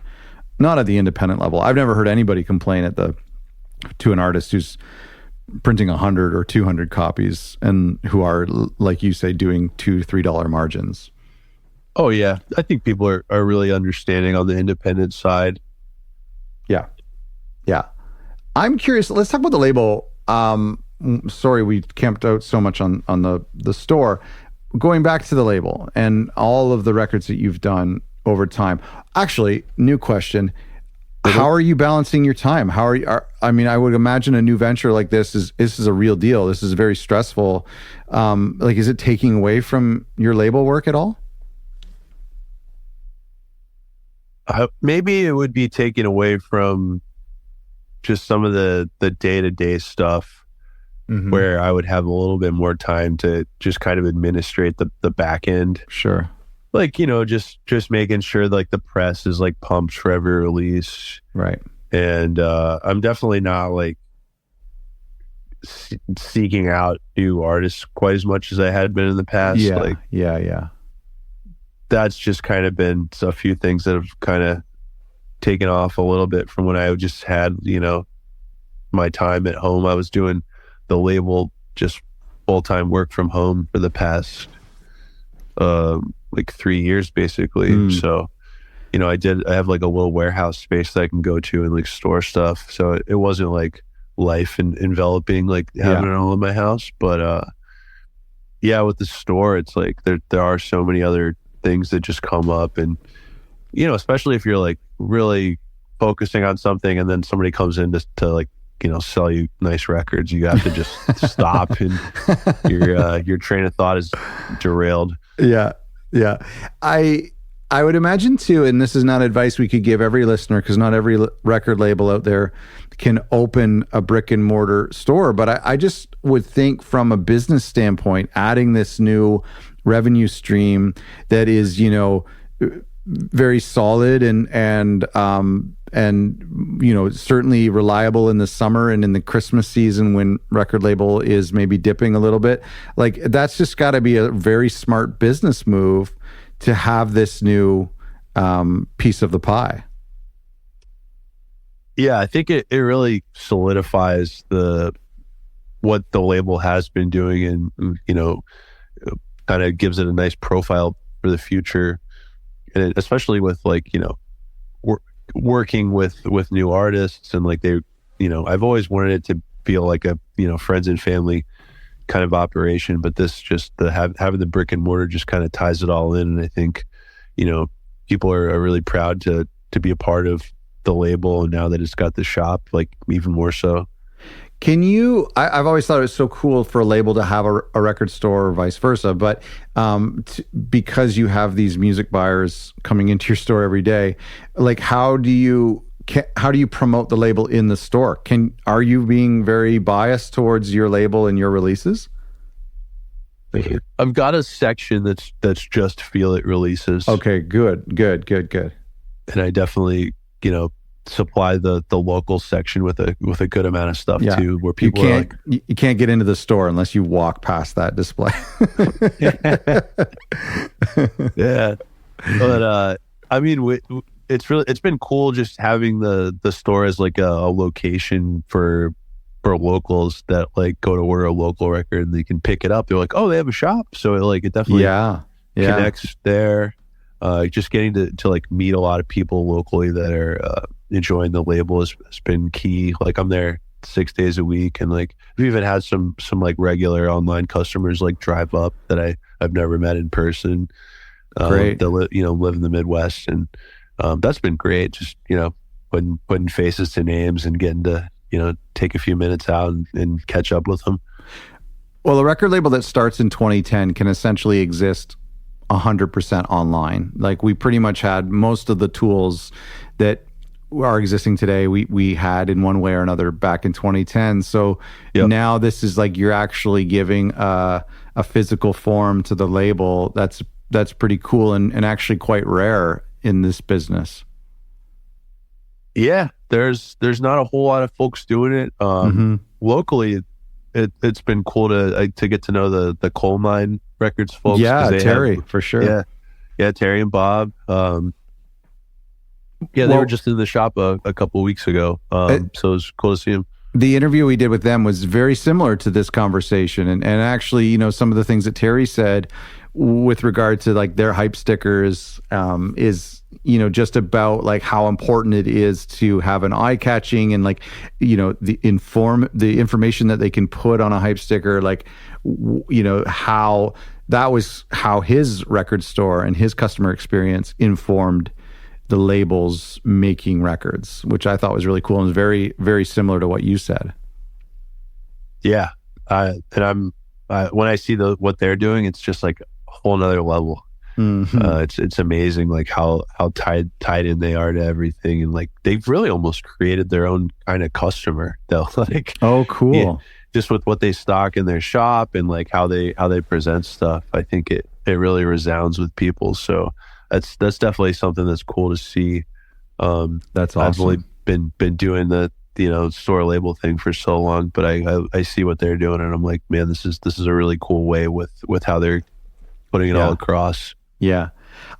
not at the independent level. I've never heard anybody complain to an artist who's printing 100 or 200 copies and who are, like you say, doing $2-3 margins. Oh yeah, I think people are really understanding on the independent side. Yeah. I'm curious. Let's talk about the label. Sorry, we camped out so much on the store. Going back to the label and all of the records that you've done over time. Actually, new question. How are you balancing your time? I mean, I would imagine a new venture like this is a real deal. This is very stressful. Like, is it taking away from your label work at all? Maybe it would be taken away from just some of the day-to-day stuff, where I would have a little bit more time to just kind of administrate the back end. Sure. Like, you know, just making sure like the press is like pumped for every release. Right. And I'm definitely not like seeking out new artists quite as much as I had been in the past. Yeah. That's just kind of been a few things that have kind of taken off a little bit from when I just had, you know, my time at home. I was doing the label just full-time work from home for the past like 3 years basically. So, you know, I have like a little warehouse space that I can go to and like store stuff. So it wasn't like life and enveloping, like having it all in my house. But yeah, with the store, it's like there are so many other things that just come up, and especially if you're like really focusing on something and then somebody comes in to like, sell you nice records, you have to just stop and your train of thought is derailed. Yeah. Yeah. I would imagine too, and this is not advice we could give every listener because not every record label out there can open a brick and mortar store. But I just would think from a business standpoint, adding this new revenue stream that is, very solid and certainly reliable in the summer and in the Christmas season when record label is maybe dipping a little bit. Like that's just got to be a very smart business move to have this new piece of the pie. Yeah, I think it really solidifies what the label has been doing and, kind of gives it a nice profile for the future. And especially with like, working with new artists and like I've always wanted it to feel like a, friends and family kind of operation, but this just having the brick and mortar just kind of ties it all in. And I think, people are really proud to be a part of the label. And now that it's got the shop, like even more so. Can you, I've always thought it was so cool for a label to have a record store or vice versa, but because you have these music buyers coming into your store every day, like how do you promote the label in the store? Are you being very biased towards your label and your releases? I've got a section that's just Feel It releases. Okay, good. And I definitely, supply the local section with a good amount of stuff too, where people you can't get into the store unless you walk past that display. Yeah, but I mean, it's been cool just having the store as like a location for locals that like go to order a local record and they can pick it up. They're like, oh, they have a shop, so it definitely connects there. Just getting to like meet a lot of people locally that are enjoying the label has been key. Like I'm there 6 days a week, and like we've even had some like regular online customers like drive up that I've never met in person. Great. That live in the Midwest, and that's been great. Just putting faces to names and getting to take a few minutes out and catch up with them. Well, a record label that starts in 2010 can essentially exist 100% online. Like we pretty much had most of the tools that are existing today we had in one way or another back in 2010. So now this is like you're actually giving a physical form to the label. That's pretty cool and actually quite rare in this business. Yeah, there's not a whole lot of folks doing it. Locally, it's been cool to get to know the Coal Mine Records folks. Yeah, Terry, for sure. Yeah, Terry and Bob. They were just in the shop a couple of weeks ago. So it was cool to see them. The interview we did with them was very similar to this conversation. And actually, some of the things that Terry said with regard to like their hype stickers is, just about like how important it is to have an eye-catching and like, the information that they can put on a hype sticker, like, how that was how his record store and his customer experience informed the labels making records, which I thought was really cool and very, very similar to what you said. Yeah. And when I see what they're doing, it's just like a whole nother level. It's amazing like how tied in they are to everything, and like they've really almost created their own kind of customer though. Like, oh, cool. Yeah, just with what they stock in their shop and like how they present stuff, I think it really resounds with people. So that's definitely something that's cool to see. That's awesome. I've only been doing the store label thing for so long, but I see what they're doing and I'm like, man, this is a really cool way with how they're putting it all across. Yeah.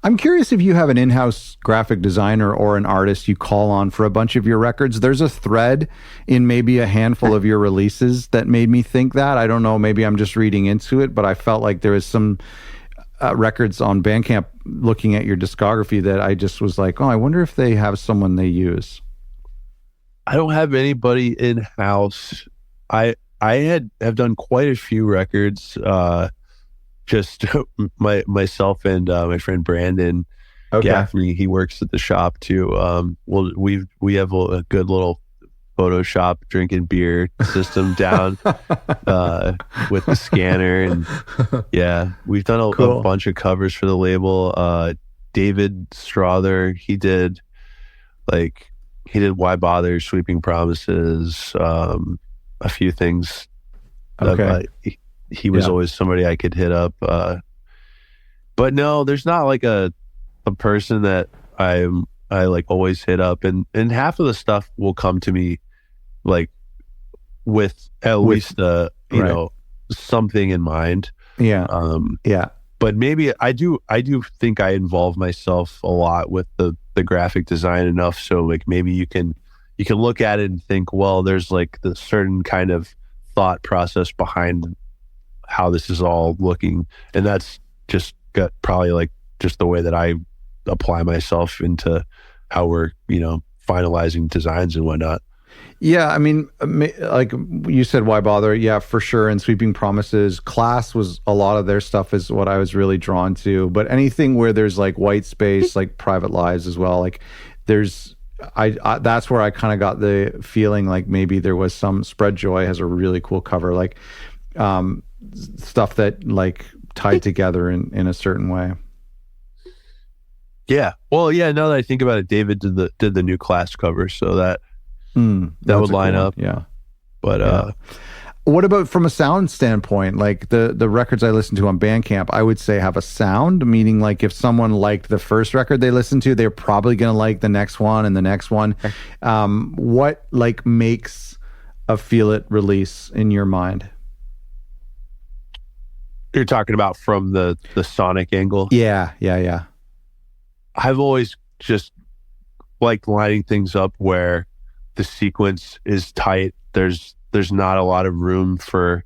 I'm curious if you have an in-house graphic designer or an artist you call on for a bunch of your records. There's a thread in maybe a handful of your releases that made me think that. I don't know, maybe I'm just reading into it, but I felt like there was some records on Bandcamp looking at your discography that I just was like, oh, I wonder if they have someone they use. I don't have anybody in-house. I have done quite a few records, just myself and my friend Brandon, Okay. Gaffney, he works at the shop too. Well, we have a good little Photoshop drinking beer system down with the scanner, and yeah, we've done a bunch of covers for the label. David Strother, he did Why Bother, Sweeping Promises, a few things. Okay. He was always somebody I could hit up. But no, there's not like a person that I like always hit up, and half of the stuff will come to me like with at least you know, something in mind. Yeah. But maybe I do think I involve myself a lot with the graphic design enough, so like maybe you can look at it and think, well, there's like the certain kind of thought process behind how this is all looking, and that's just got probably like just the way that I apply myself into how we're, you know, finalizing designs and whatnot. Yeah, I mean, like you said, Why Bother? Yeah, for sure. And Sweeping Promises, Class was a lot of their stuff is what I was really drawn to. But anything where there's like white space, like Private Lives as well, like there's, I that's where I kind of got the feeling like maybe there was some. Spread Joy has a really cool cover, like stuff that like tied together in a certain way. Yeah. Well, yeah, now that I think about it, David did the new Class cover, so that would line up. Yeah. But what about from a sound standpoint? Like the records I listen to on Bandcamp, I would say have a sound, meaning like if someone liked the first record they listened to, they're probably going to like the next one and the next one. What like makes a Feel It release in your mind? You're talking about from the sonic angle? Yeah. I've always just liked lining things up where the sequence is tight. There's not a lot of room for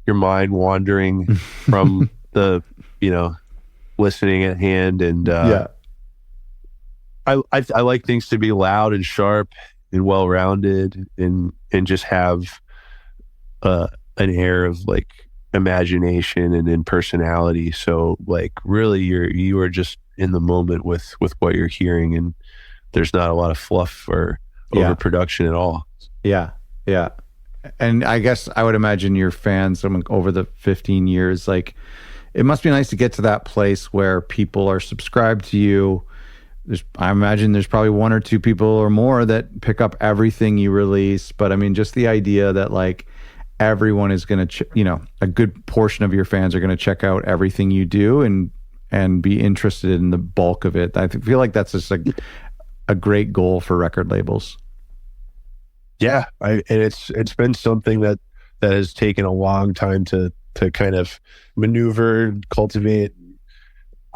your mind wandering from the, you know, listening at hand. And I like things to be loud and sharp and well-rounded and just have an air of like imagination and in personality. So like really you are just in the moment with what you're hearing, and there's not a lot of fluff or overproduction at all. Yeah. And I guess I would imagine your fans over the 15 years, like it must be nice to get to that place where people are subscribed to you. I imagine there's probably one or two people or more that pick up everything you release. But I mean, just the idea that like everyone is going to, you know, a good portion of your fans are going to check out everything you do and be interested in the bulk of it. I feel like that's just like a great goal for record labels. Yeah, and it's been something that has taken a long time to kind of maneuver and cultivate.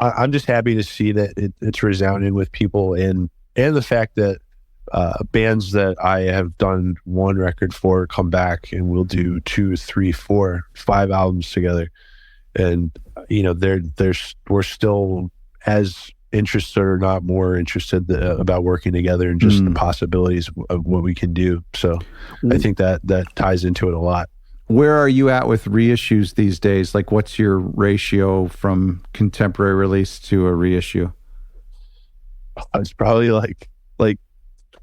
I'm just happy to see that it's resounding with people, and the fact that bands that I have done one record for come back and we'll do 2, 3, 4, 5 albums together, and you know we're still as interested or not more interested about working together and just the possibilities of what we can do. So I think that ties into it a lot. Where are you at with reissues these days? Like what's your ratio from contemporary release to a reissue? It's probably like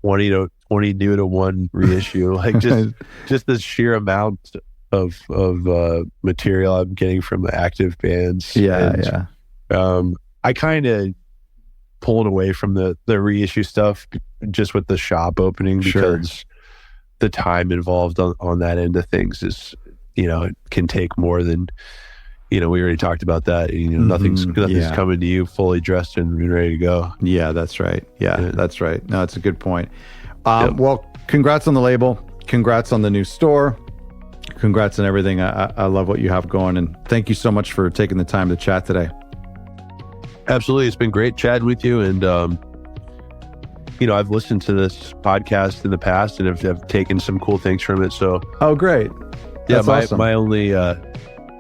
20 new to 1 reissue. Like just the sheer amount of material I'm getting from active bands. I kind of pulled away from the reissue stuff just with the shop opening because the time involved on that end of things is, you know, it can take more than, you know, we already talked about that. You know, nothing's coming to you fully dressed and ready to go. Yeah, that's right. Yeah, that's right. No, it's a good point. Well, congrats on the label. Congrats on the new store. Congrats on everything. I love what you have going, and thank you so much for taking the time to chat today. Absolutely. It's been great chatting with you. And, you know, I've listened to this podcast in the past and have taken some cool things from it. So, oh, great. That's awesome. My only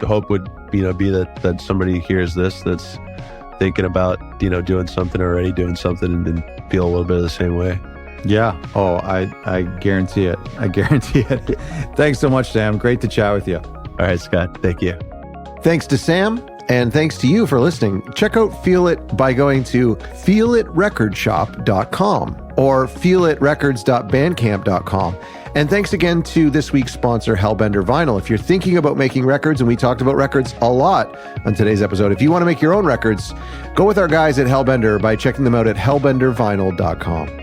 hope would, you know, be that somebody hears this that's thinking about, you know, doing something or already doing something and feel a little bit of the same way. Yeah. Oh, I guarantee it. I guarantee it. Thanks so much, Sam. Great to chat with you. All right, Scott. Thank you. Thanks to Sam. And thanks to you for listening. Check out Feel It by going to feelitrecordshop.com or feelitrecords.bandcamp.com. And thanks again to this week's sponsor, Hellbender Vinyl. If you're thinking about making records, and we talked about records a lot on today's episode, if you want to make your own records, go with our guys at Hellbender by checking them out at hellbendervinyl.com.